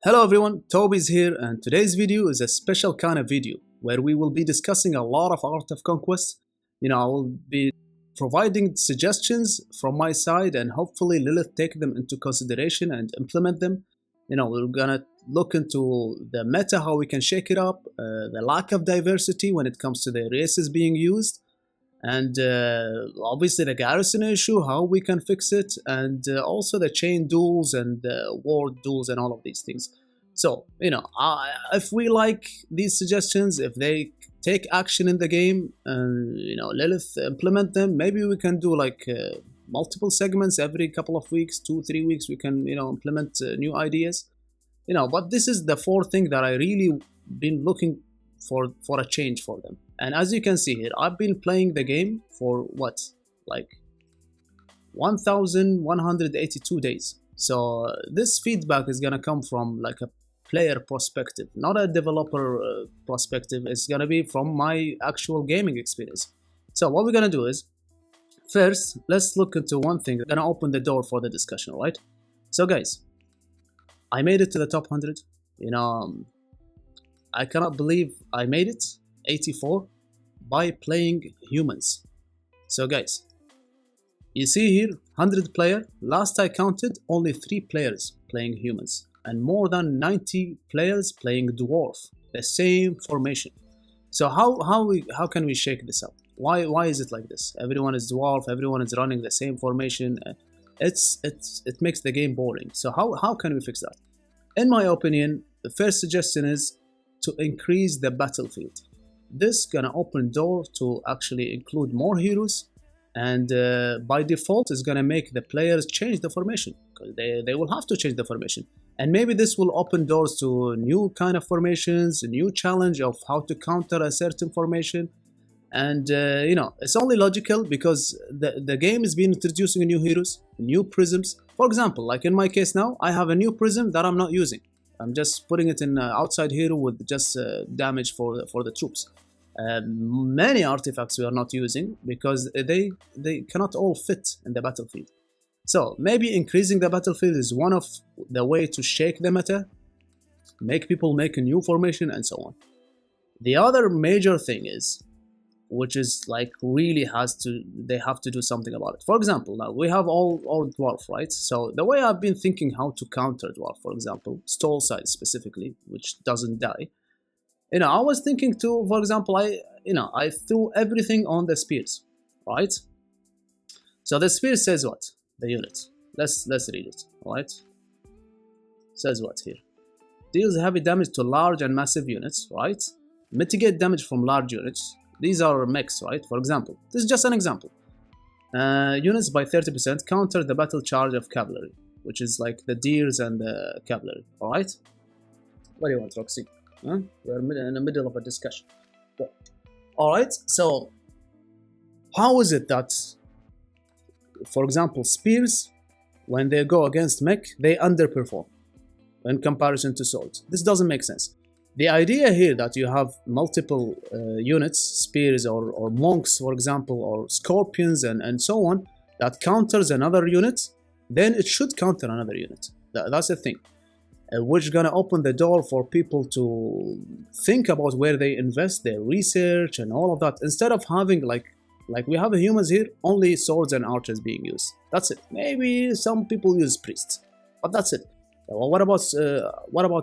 Hello everyone, Toby's here, and today's video is a special kind of video where we will be discussing a lot of Art of Conquest. I will be providing suggestions from my side and hopefully Lilith take them into consideration and implement them. We're gonna look into the meta, how we can shake it up, the lack of diversity when it comes to the races being used, and obviously the garrison issue, how we can fix it, and also the chain duels and ward duels and all of these things. So, if we like these suggestions, if they take action in the game, and Lilith implement them, maybe we can do like multiple segments every couple of weeks, 2-3 weeks, we can implement new ideas. But this is the fourth thing that I really been looking for a change for them. And as you can see here, I've been playing the game for what, like 1182 days. So this feedback is gonna come from like a player perspective, not a developer perspective. It's gonna be from my actual gaming experience. So what we're gonna do is, first, let's look into one thing. We're gonna open the door for the discussion, right? So guys, I made it to the top 100. I cannot believe I made it, 84, by playing humans. So guys, you see here, 100 player. Last I counted, only 3 players playing humans, and more than 90 players playing dwarf, the same formation. So how can we shake this up? Why is it like this? Everyone is dwarf, everyone is running the same formation. It makes the game boring. So how can we fix that? In my opinion, the first suggestion is to increase the battlefield. This gonna open door to actually include more heroes, and by default is gonna make the players change the formation, because they will have to change the formation. And maybe this will open doors to new kind of formations, a new challenge of how to counter a certain formation. And it's only logical because the game has been introducing new heroes, new prisms. For example, like in my case now, I have a new prism that I'm not using. I'm just putting it in outside hero with just damage for the troops. Many artifacts we are not using because they cannot all fit in the battlefield. So maybe increasing the battlefield is one of the way to shake the meta, make people make a new formation and so on. The other major thing is, which is like really they have to do something about it. For example, now we have all dwarf, right? So the way I've been thinking how to counter dwarf, for example, stall side specifically, which doesn't die. I was thinking too, for example, I threw everything on the spears, right? So the spear says what? The unit. Let's read it, right? Says what here? Deals heavy damage to large and massive units, right? Mitigate damage from large units. These are mechs, right? For example, this is just an example. Units by 30% counter the battle charge of cavalry, which is like the deers and the cavalry, alright? What do you want, Roxy? Huh? We're in the middle of a discussion. Alright, so how is it that, for example, spears, when they go against mech, they underperform in comparison to swords? This doesn't make sense. The idea here that you have multiple units, spears or monks, for example, or scorpions and so on, that counters another unit, then it should counter another unit. That's the thing. Which gonna open the door for people to think about where they invest their research and all of that. Instead of having like we have humans here, only swords and archers being used. That's it. Maybe some people use priests, but that's it. Well, what about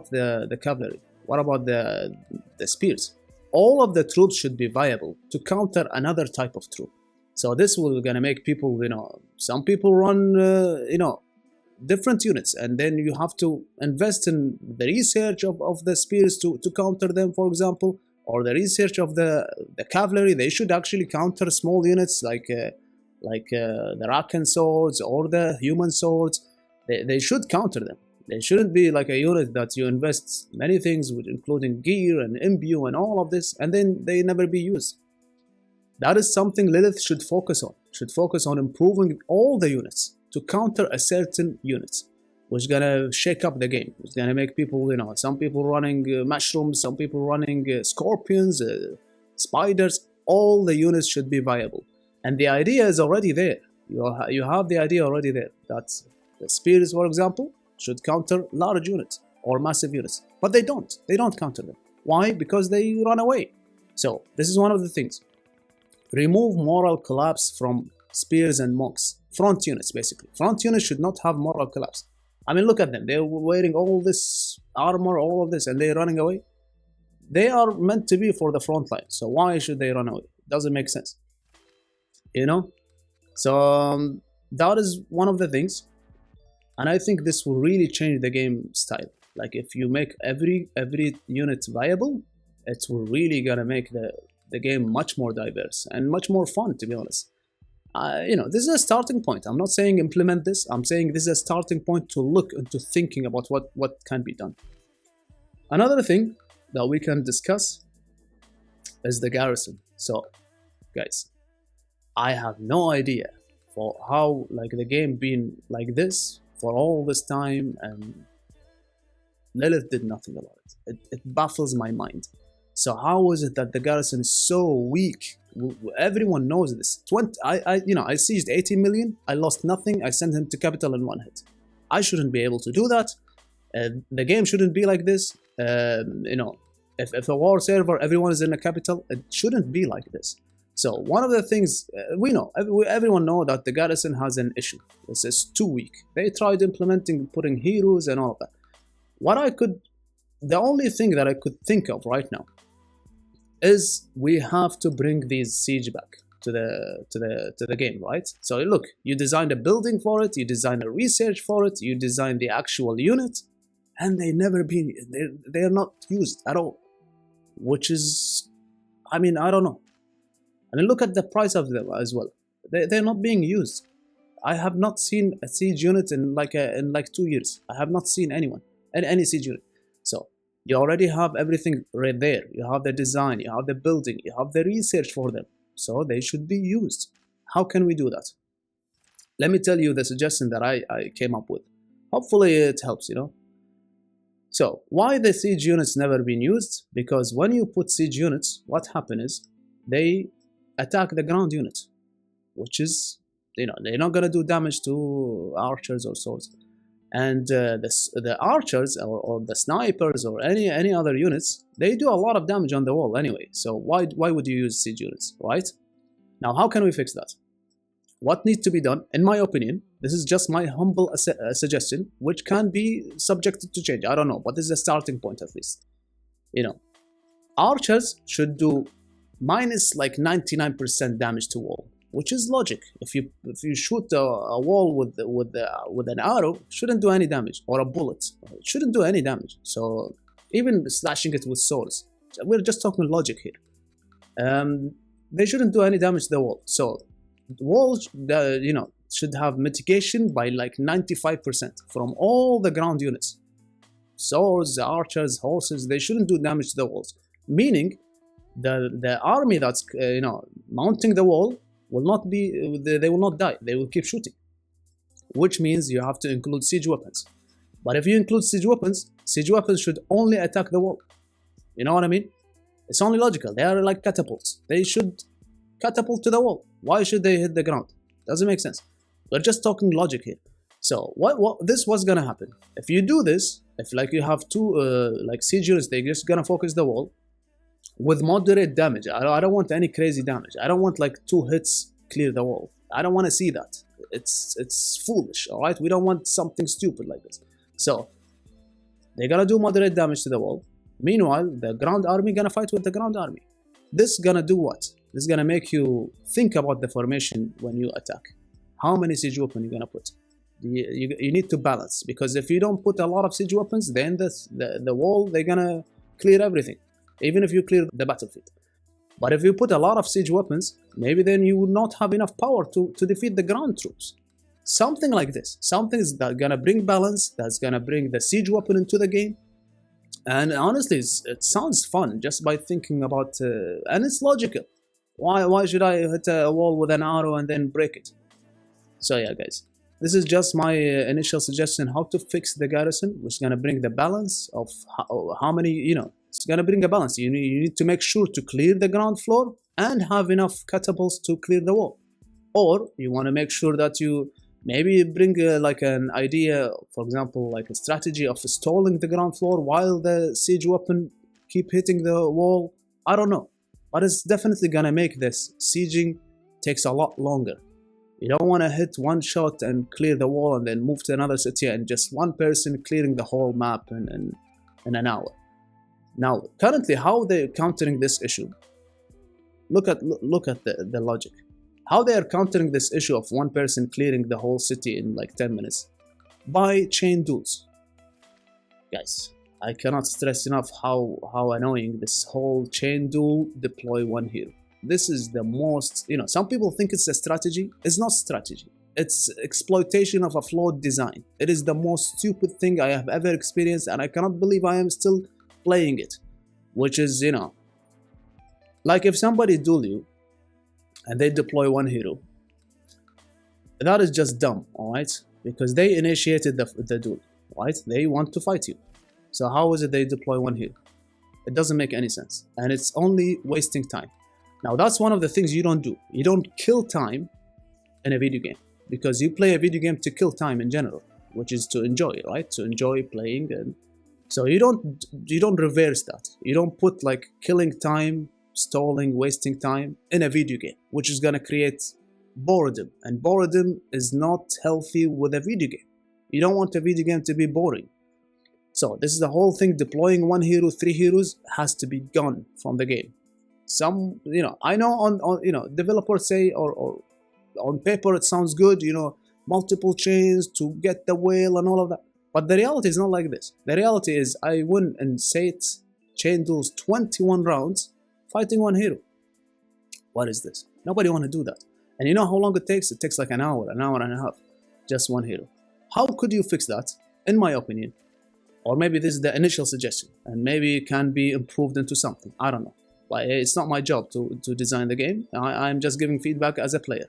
the cavalry? What about the spears? All of the troops should be viable to counter another type of troop. So this will gonna make people, some people run, different units, and then you have to invest in the research of the spears to counter them, for example, or the research of the cavalry. They should actually counter small units like the Rakan swords or the human swords. They should counter them. They shouldn't be like a unit that you invest many things with, including gear and imbue and all of this, and then they never be used. That is something Lilith should focus on. Should focus on improving all the units to counter a certain unit, which is gonna shake up the game. It's gonna make people, some people running mushrooms, some people running scorpions, spiders. All the units should be viable, and the idea is already there. You have the idea already there. That's the spears, for example, should counter large units. or massive units. But they don't counter them. Why? Because they run away. So this is one of the things. Remove moral collapse from spears and monks. Front units, basically. Front units should not have moral collapse. I mean, look at them. They're wearing all this armor, all of this, and they're running away. They are meant to be for the front line. So why should they run away? It doesn't make sense. You know? So that is one of the things. And I think this will really change the game style. Like if you make every unit viable, it will really gonna make the game much more diverse and much more fun, to be honest. This is a starting point. I'm not saying implement this. I'm saying this is a starting point to look into thinking about what can be done. Another thing that we can discuss is the garrison. So, guys, I have no idea for how the game been like this for all this time, and Lilith did nothing about it. It baffles my mind. So how is it that the garrison is so weak? Everyone knows this. I sieged 80 million. I lost nothing. I sent him to capital in one hit. I shouldn't be able to do that. The game shouldn't be like this. If a war server, everyone is in a capital, it shouldn't be like this. So one of the things we know, everyone know that the garrison has an issue. This is too weak. They tried putting heroes and all of that. The only thing that I could think of right now is we have to bring these siege back to the game, right? So look, you designed a building for it, you designed a research for it, you designed the actual unit, and they're not used at all. Which is, I don't know. And look at the price of them as well. They're not being used. I have not seen a siege unit in 2 years. I have not seen anyone, any siege unit. So you already have everything right there. You have the design, you have the building, you have the research for them. So they should be used. How can we do that? Let me tell you the suggestion that I came up with. Hopefully it helps, So why the siege units never been used? Because when you put siege units, what happens is they attack the ground unit, which is, they're not going to do damage to archers or swords. And the archers or the snipers or any other units, they do a lot of damage on the wall anyway. So why would you use siege units, right? Now, how can we fix that? What needs to be done, in my opinion, this is just my humble suggestion, which can be subjected to change. I don't know, but this is a starting point at least. Archers should do minus 99% damage to wall, which is logic. If you shoot a wall with an arrow, it shouldn't do any damage, or a bullet, it shouldn't do any damage. So even slashing it with swords, we're just talking logic here. They shouldn't do any damage to the wall. So the wall, should have mitigation by 95% from all the ground units. Swords, archers, horses, they shouldn't do damage to the walls. Meaning, the army that's mounting the wall will not be, they will not die. They will keep shooting. Which means you have to include siege weapons. But if you include siege weapons should only attack the wall. You know what I mean? It's only logical. They are like catapults. They should catapult to the wall. Why should they hit the ground? Doesn't make sense. We're just talking logic here. So what this was gonna happen if you do this? If you have two siege units, they're just gonna focus the wall with moderate damage. I don't want any crazy damage. I don't want 2 hits clear the wall. I don't want to see that. It's foolish. All right, we don't want something stupid like this. So they're gonna do moderate damage to the wall. Meanwhile, the ground army gonna fight with the ground army. This gonna do what? This is gonna make you think about the formation when you attack. How many siege weapons you're gonna put? You need to balance, because if you don't put a lot of siege weapons, then the wall, they're gonna clear everything, even if you clear the battlefield. But if you put a lot of siege weapons, maybe then you will not have enough power to defeat the ground troops. Something like this. Something that's gonna bring balance, that's gonna bring the siege weapon into the game. And honestly, it sounds fun just by thinking about, and it's logical. Why should I hit a wall with an arrow and then break it? So yeah, guys, this is just my initial suggestion how to fix the garrison, which is gonna bring the balance of how many, it's gonna bring a balance. You need to make sure to clear the ground floor and have enough catapults to clear the wall. Or you wanna make sure that you Maybe bring like an idea, for example, like a strategy of stalling the ground floor while the siege weapon keep hitting the wall. I don't know, but it's definitely gonna make this sieging takes a lot longer. You don't want to hit one shot and clear the wall and then move to another city and just one person clearing the whole map in an hour. Now, currently, how they're countering this issue? Look at the logic. How they are countering this issue of one person clearing the whole city in like 10 minutes? By chain duels. Guys, I cannot stress enough how annoying this whole chain duel deploy one hero. This is the most, some people think it's a strategy. It's not strategy. It's exploitation of a flawed design. It is the most stupid thing I have ever experienced, and I cannot believe I am still playing it. Which is, like if somebody duel you and they deploy one hero, that is just dumb, alright? Because they initiated the duel, right? They want to fight you. So how is it they deploy one hero? It doesn't make any sense. And it's only wasting time. Now that's one of the things you don't do. You don't kill time in a video game, because you play a video game to kill time in general, which is to enjoy, right? To enjoy playing. And so you don't reverse that. You don't put like killing time, stalling, wasting time in a video game, which is gonna create boredom, and boredom is not healthy with a video game. You don't want a video game to be boring. So this is the whole thing. Deploying one hero, 3 heroes has to be gone from the game. Some, I know on developers say or on paper it sounds good, multiple chains to get the whale and all of that. But the reality is not like this. The reality is I win and say it chain duels 21 rounds fighting one hero. What is this? Nobody want to do that. And you know how long it takes? It takes like an hour and a half. Just one hero. How could you fix that? In my opinion. Or maybe this is the initial suggestion, and maybe it can be improved into something. I don't know. Like, it's not my job to design the game. I'm just giving feedback as a player.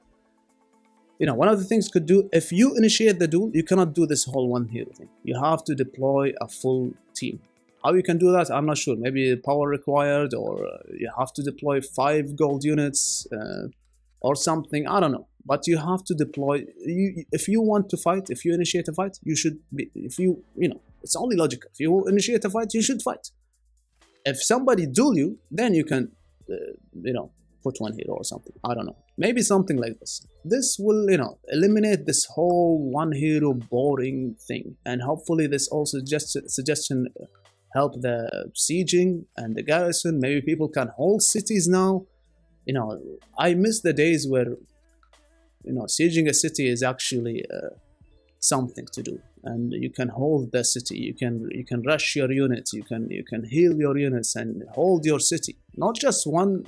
One of the things could do, if you initiate the duel, you cannot do this whole one hero thing. You have to deploy a full team. How you can do that, I'm not sure. Maybe power required, or you have to deploy 5 gold units or something. I don't know. But you have to deploy. If you want to fight, if you initiate a fight, you should be. It's only logical. If you initiate a fight, you should fight. If somebody duel you, then you can, put one hero or something. I don't know. Maybe something like this. This will, eliminate this whole one hero boring thing. And hopefully this also suggestion help the sieging and the garrison. Maybe people can hold cities now. I miss the days where, sieging a city is actually something to do. And you can hold the city, you can rush your units, you can heal your units and hold your city. Not just one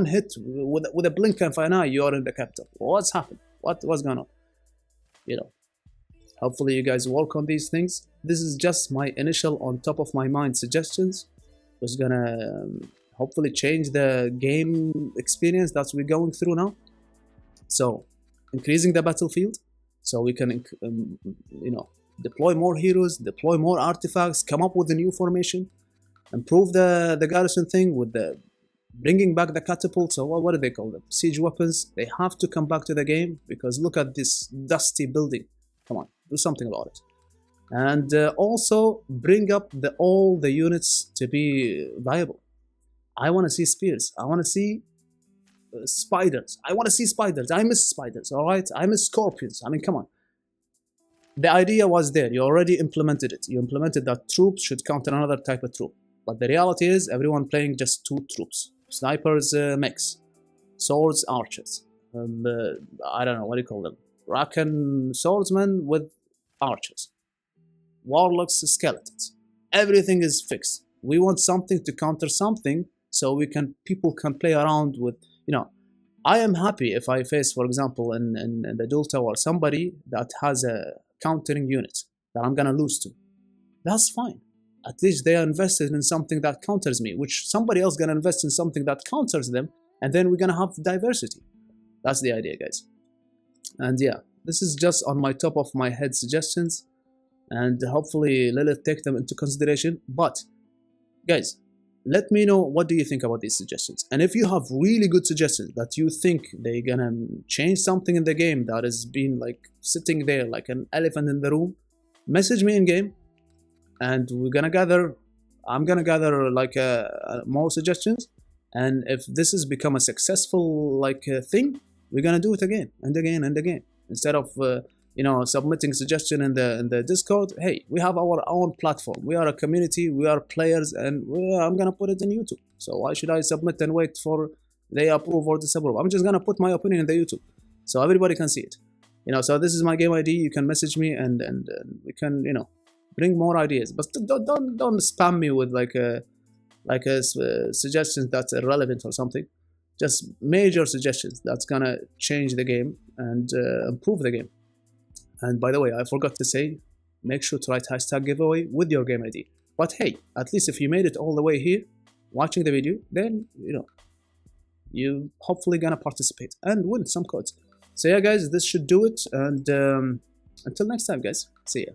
hit with a blink of an eye, you are in the capital. What's happened? What's going on? Hopefully you guys work on these things. This is just my initial on top of my mind suggestions. Was gonna hopefully change the game experience that we're going through now. So increasing the battlefield, so we can deploy more heroes, deploy more artifacts, come up with a new formation, improve the garrison thing with the bringing back the catapults, or what do they call them? Siege weapons. They have to come back to the game, because look at this dusty building. Come on, do something about it. And also bring up all the units to be viable. I want to see spears. I want to see spiders. I want to see spiders. I miss spiders, all right? I miss scorpions. I mean, come on. The idea was there. You already implemented it. You implemented that troops should counter another type of troop. But the reality is everyone playing just 2 troops. Snipers, mechs. Swords, archers. I don't know, what do you call them? Rakan swordsmen with archers. Warlocks, skeletons. Everything is fixed. We want something to counter something, so people can play around with, I am happy if I face, for example, in the duel tower, somebody that has a countering unit that I'm gonna lose to. That's fine. At least they are invested in something that counters me, which somebody else gonna invest in something that counters them, and then we're gonna have diversity. That's the idea, guys. And yeah, this is just on my top of my head suggestions, and hopefully Lilith take them into consideration. But guys, let me know what do you think about these suggestions. And if you have really good suggestions that you think they're gonna change something in the game that has been like sitting there like an elephant in the room, message me in game, and I'm gonna gather like more suggestions. And if this has become a successful like thing, we're gonna do it again and again and again, instead of submitting suggestion in the Discord. Hey, we have our own platform, we are a community, we are players, and I'm gonna put it in YouTube. So why should I submit and wait for they approve or disapprove? I'm just gonna put my opinion in the YouTube so everybody can see it. So this is my game ID. You can message me and we can bring more ideas, but don't spam me with like a suggestions that's irrelevant or something. Just major suggestions that's gonna change the game and improve the game. And by the way, I forgot to say, make sure to write hashtag giveaway with your game ID. But hey, at least if you made it all the way here, watching the video, then you hopefully gonna participate and win some codes. So yeah, guys, this should do it. And until next time, guys, see ya.